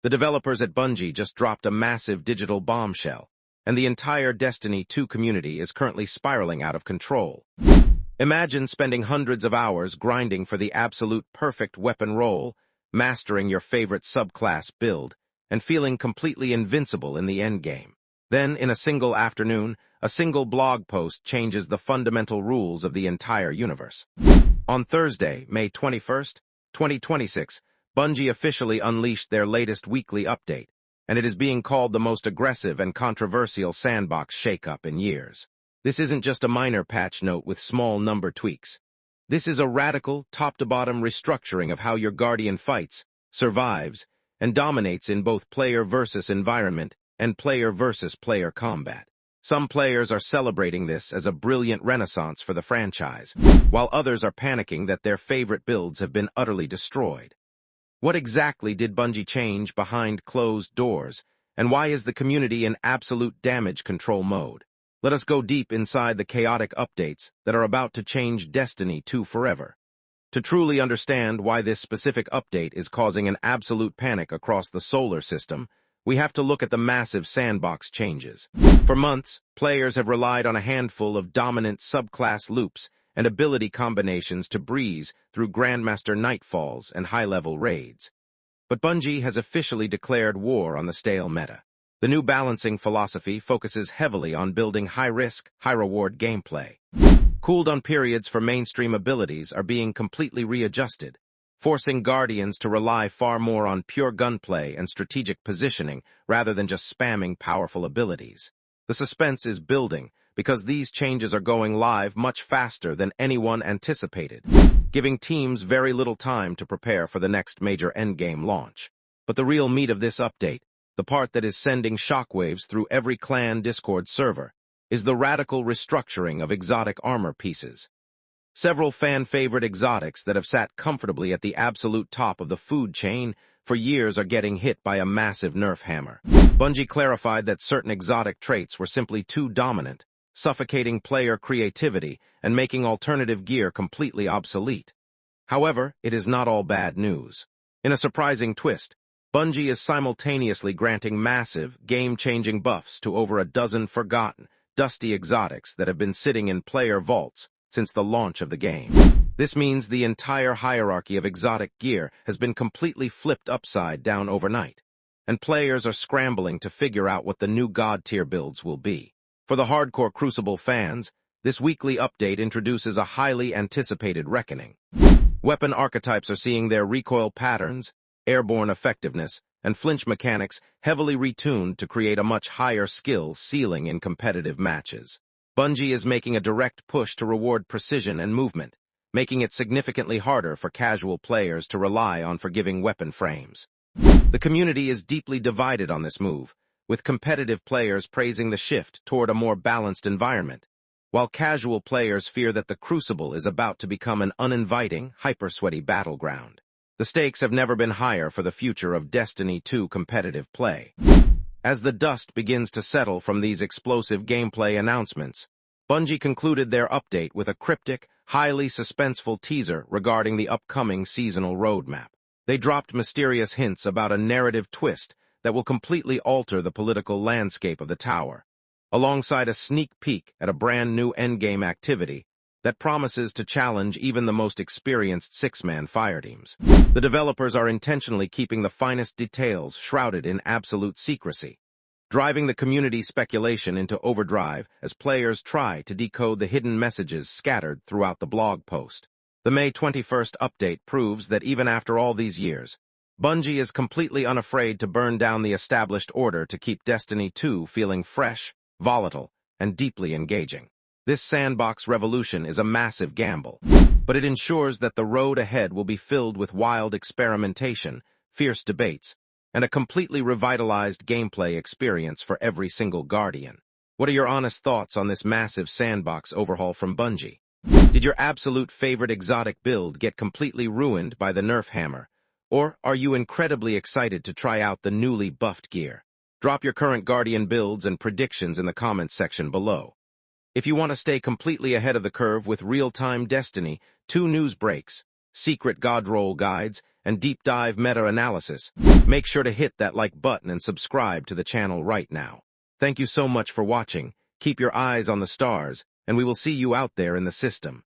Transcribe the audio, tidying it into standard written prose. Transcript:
The developers at Bungie just dropped a massive digital bombshell, and the entire Destiny 2 community is currently spiraling out of control. Imagine spending hundreds of hours grinding for the absolute perfect weapon roll, mastering your favorite subclass build, and feeling completely invincible in the endgame. Then, in a single afternoon, a single blog post changes the fundamental rules of the entire universe. On Thursday, May 21st, 2026, Bungie officially unleashed their latest weekly update, and it is being called the most aggressive and controversial sandbox shakeup in years. This isn't just a minor patch note with small number tweaks. This is a radical, top-to-bottom restructuring of how your Guardian fights, survives, and dominates in both player versus environment and player versus player combat. Some players are celebrating this as a brilliant renaissance for the franchise, while others are panicking that their favorite builds have been utterly destroyed. What exactly did Bungie change behind closed doors, and why is the community in absolute damage control mode? Let us go deep inside the chaotic updates that are about to change Destiny 2 forever. To truly understand why this specific update is causing an absolute panic across the solar system, we have to look at the massive sandbox changes. For months, players have relied on a handful of dominant subclass loops and ability combinations to breeze through Grandmaster Nightfalls and high-level raids. But Bungie has officially declared war on the stale meta. The new balancing philosophy focuses heavily on building high-risk, high-reward gameplay. Cooldown periods for mainstream abilities are being completely readjusted, forcing Guardians to rely far more on pure gunplay and strategic positioning rather than just spamming powerful abilities. The suspense is building because these changes are going live much faster than anyone anticipated, giving teams very little time to prepare for the next major endgame launch. But the real meat of this update, the part that is sending shockwaves through every clan Discord server, is the radical restructuring of exotic armor pieces. Several fan-favorite exotics that have sat comfortably at the absolute top of the food chain for years are getting hit by a massive nerf hammer. Bungie clarified that certain exotic traits were simply too dominant, suffocating player creativity and making alternative gear completely obsolete. However, it is not all bad news. In a surprising twist, Bungie is simultaneously granting massive, game-changing buffs to over a dozen forgotten, dusty exotics that have been sitting in player vaults since the launch of the game. This means the entire hierarchy of exotic gear has been completely flipped upside down overnight, and players are scrambling to figure out what the new god-tier builds will be. For the hardcore Crucible fans, this weekly update introduces a highly anticipated reckoning. Weapon archetypes are seeing their recoil patterns, airborne effectiveness, and flinch mechanics heavily retuned to create a much higher skill ceiling in competitive matches. Bungie is making a direct push to reward precision and movement, making it significantly harder for casual players to rely on forgiving weapon frames. The community is deeply divided on this move, with competitive players praising the shift toward a more balanced environment, while casual players fear that the Crucible is about to become an uninviting, hyper-sweaty battleground. The stakes have never been higher for the future of Destiny 2 competitive play. As the dust begins to settle from these explosive gameplay announcements, Bungie concluded their update with a cryptic, highly suspenseful teaser regarding the upcoming seasonal roadmap. They dropped mysterious hints about a narrative twist that will completely alter the political landscape of the tower, alongside a sneak peek at a brand new endgame activity that promises to challenge even the most experienced six-man fireteams. The developers are intentionally keeping the finest details shrouded in absolute secrecy, driving the community speculation into overdrive as players try to decode the hidden messages scattered throughout the blog post. The May 21st update proves that even after all these years, Bungie is completely unafraid to burn down the established order to keep Destiny 2 feeling fresh, volatile, and deeply engaging. This sandbox revolution is a massive gamble, but it ensures that the road ahead will be filled with wild experimentation, fierce debates, and a completely revitalized gameplay experience for every single Guardian. What are your honest thoughts on this massive sandbox overhaul from Bungie? Did your absolute favorite exotic build get completely ruined by the nerf hammer, or are you incredibly excited to try out the newly buffed gear? Drop your current Guardian builds and predictions in the comments section below. If you want to stay completely ahead of the curve with real-time Destiny 2 news breaks, secret god roll guides, and deep dive meta-analysis, make sure to hit that like button and subscribe to the channel right now. Thank you so much for watching. Keep your eyes on the stars, and we will see you out there in the system.